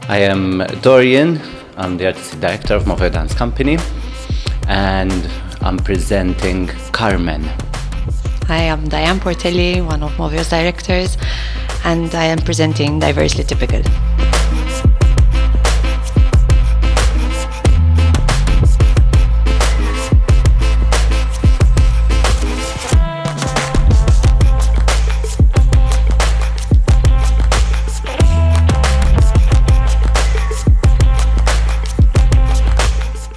I am Dorian, I'm the artistic director of Moveo Dance Company, and I'm presenting Carmen. Hi, I'm Diane Portelli, one of Moveo's directors, and I am presenting Diversely Typical.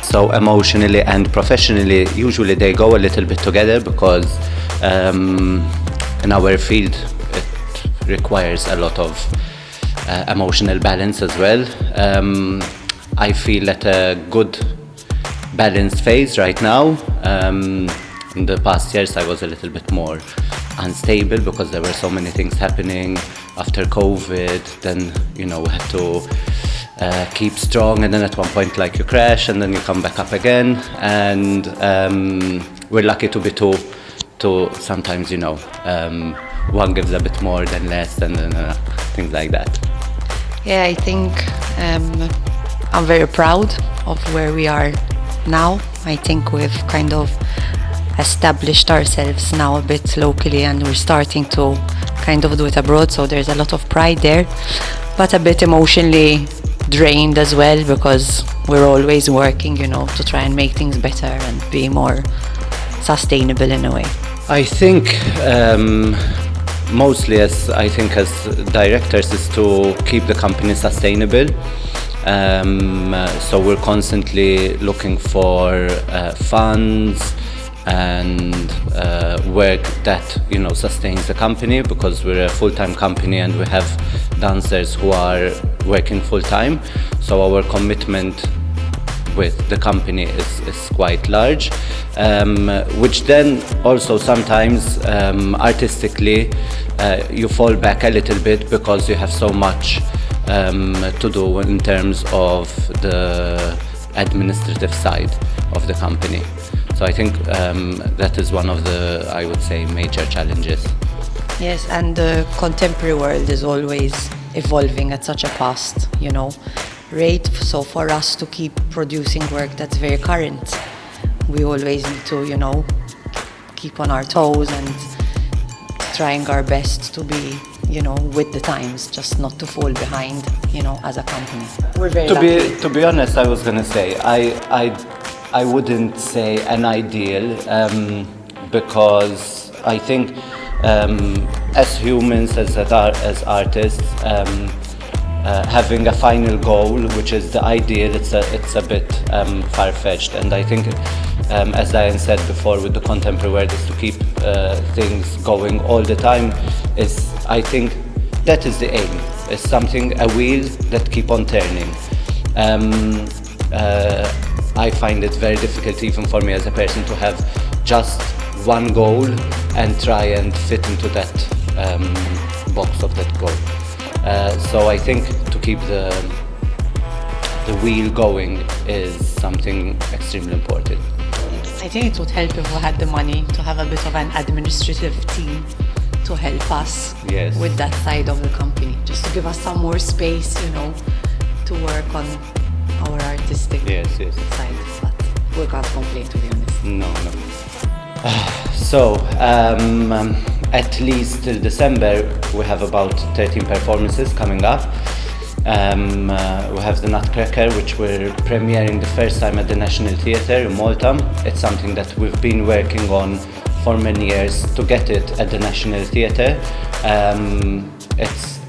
So emotionally and professionally, usually they go a little bit together because in our field it requires a lot of emotional balance as well. I feel at a good balanced phase right now. In the past years I was a little bit more unstable because there were so many things happening after COVID. Then we had to keep strong, and then at one point you crash and then you come back up again, and we're lucky to be two sometimes one gives a bit more than less, and things like that. Yeah, I think I'm very proud of where we are now. I think we've kind of established ourselves now a bit locally, and we're starting to kind of do it abroad, so there's a lot of pride there, but a bit emotionally drained as well, because we're always working to try and make things better and be more sustainable in a way. I think mostly as directors is to keep the company sustainable. So we're constantly looking for funds and work that sustains the company, because we're a full-time company and we have dancers who are working full-time, so our commitment with the company is quite large, which then also sometimes artistically you fall back a little bit because you have so much to do in terms of the administrative side of the company. So I think that is one of the, I would say, major challenges. Yes, and the contemporary world is always evolving at such a fast, rate. So for us to keep producing work that's very current, we always need to, keep on our toes and trying our best to be, with the times, just not to fall behind, as a company. We're very lucky. To be honest, I was gonna say I wouldn't say an ideal, because I think as humans, as artists, having a final goal, which is the ideal, it's a bit far-fetched. And I think, as Diane said before, with the contemporary world, is to keep things going all the time. I think that is the aim. It's a wheel that keep on turning. I find it very difficult, even for me as a person, to have just one goal and try and fit into that box of that goal. So I think to keep the wheel going is something extremely important. I think it would help if we had the money to have a bit of an administrative team to help us with that side of the company, just to give us some more space, to work on our artistic side. But we can't complain, to be honest. No. So at least till December we have about 13 performances coming up. We have the Nutcracker, which we're premiering the first time at the National Theatre in Malta. It's something that we've been working on for many years to get it at the National Theatre.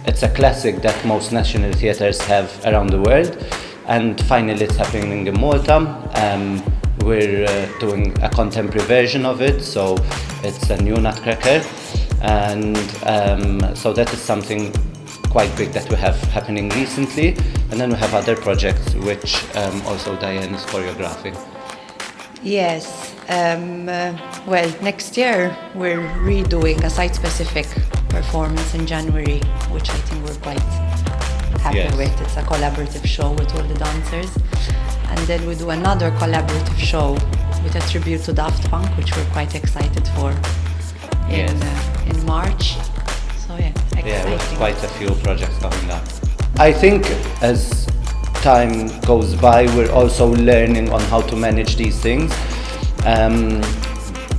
It's a classic that most national theatres have around the world, and finally it's happening in Malta. We're doing a contemporary version of it, so it's a new Nutcracker, and so that is something quite big that we have happening recently. And then we have other projects which also Diane is choreographing. Yes, well, next year we're redoing a site-specific performance in January, which I think we're quite happy with. It's a collaborative show with all the dancers. And then we do another collaborative show with a tribute to Daft Punk, which we're quite excited for in March. So exciting. With quite a few projects coming up. I think as time goes by, we're also learning on how to manage these things,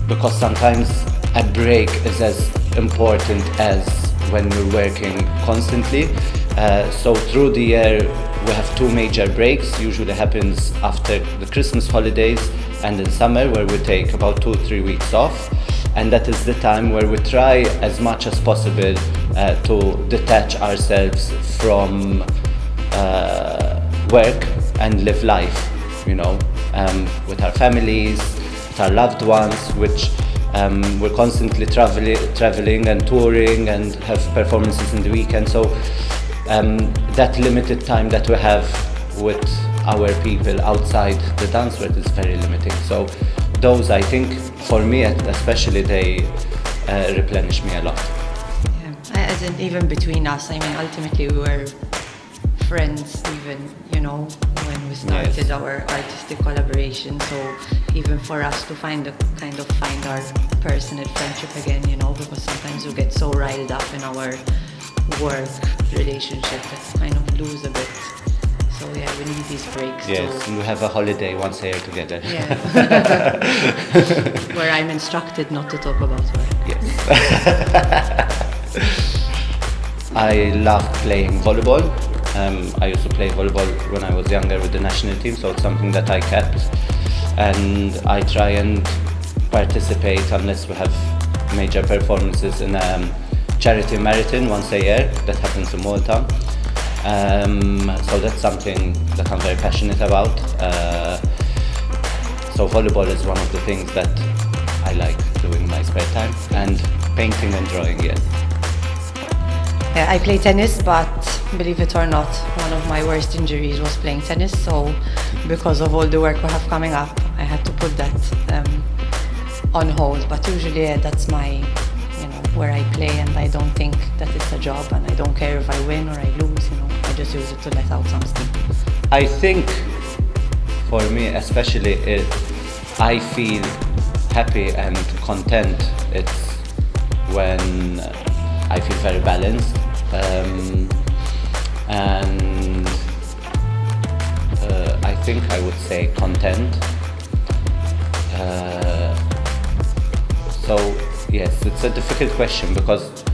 because sometimes a break is as important as when we're working constantly. So through the year we have two major breaks, usually happens after the Christmas holidays and in summer, where we take about 2-3 weeks off, and that is the time where we try as much as possible to detach ourselves from work and live life, you know, with our families, with our loved ones, which we're constantly traveling and touring and have performances in the weekend. So that limited time that we have with our people outside the dance world is very limiting. So those, I think, for me especially, they replenish me a lot. Yeah. As in, even between us, I mean, ultimately we were friends, even, you know, when we started our artistic collaboration. So even for us to find our personal friendship again, you know, because sometimes we get so riled up in our work relationship that kind of lose a bit. So yeah, we need these breaks. Yes, and we have a holiday once a year together. Yeah. Where I'm instructed not to talk about work. Yes. I love playing volleyball. I used to play volleyball when I was younger with the national team, so it's something that I kept. And I try and participate unless we have major performances in a charity marathon once a year that happens in Malta. So that's something that I'm very passionate about. So volleyball is one of the things that I like doing in my spare time, and painting and drawing, yes. Yeah, I play tennis, but believe it or not, one of my worst injuries was playing tennis. So because of all the work we have coming up, I had to put that on hold. But usually that's my, you know, where I play, and I don't think that it's a job, and I don't care if I win or I lose, you know, I just use it to let out some steam. I think for me especially, I feel happy and content. It's when I feel very balanced, and I think I would say content. So yes, it's a difficult question because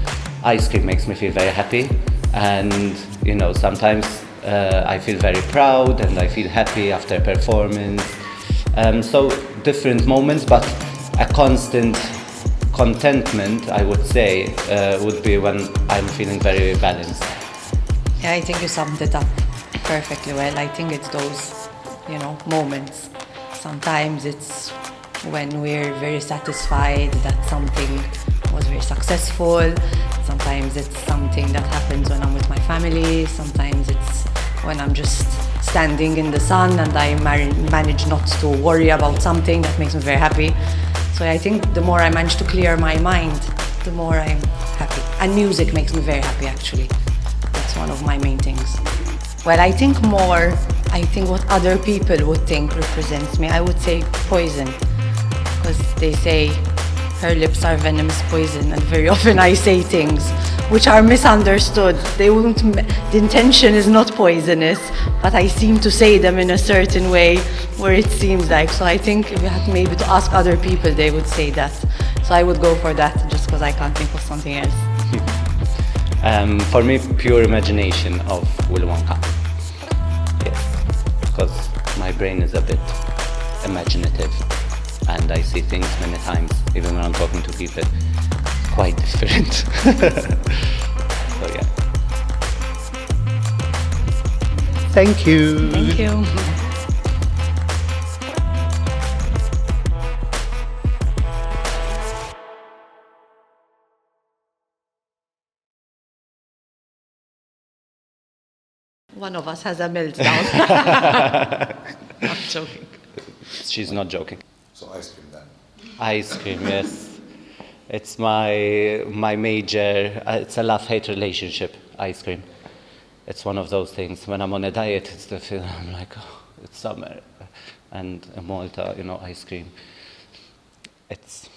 ice cream makes me feel very happy, and you know, sometimes I feel very proud and I feel happy after a performance. So different moments, but a constant contentment, I would say, would be when I'm feeling very balanced. Yeah, I think you summed it up perfectly well. I think it's those, you know, moments. Sometimes it's when we're very satisfied that something was very successful. Sometimes it's something that happens when I'm with my family. Sometimes it's when I'm just standing in the sun and I manage not to worry about something that makes me very happy. So I think the more I manage to clear my mind, the more I'm happy. And music makes me very happy, actually. That's one of my main things. Well, I think what other people would think represents me, I would say poison. Because they say her lips are venomous poison, and very often I say things which are misunderstood. The intention is not poisonous, but I seem to say them in a certain way where it seems like. So I think if you had maybe to ask other people, they would say that. So I would go for that just because I can't think of something else. For me, pure imagination of Willy Wonka. Yes, because my brain is a bit imaginative, and I see things many times, even when I'm talking to people. It's quite different. So yeah. Thank you. Thank you. One of us has a meltdown. I'm joking. She's not joking. So ice cream then. Ice cream, yes. It's my major, it's a love-hate relationship, ice cream. It's one of those things. When I'm on a diet, it's the feeling, I'm like, oh, it's summer. And in Malta, you know, ice cream. It's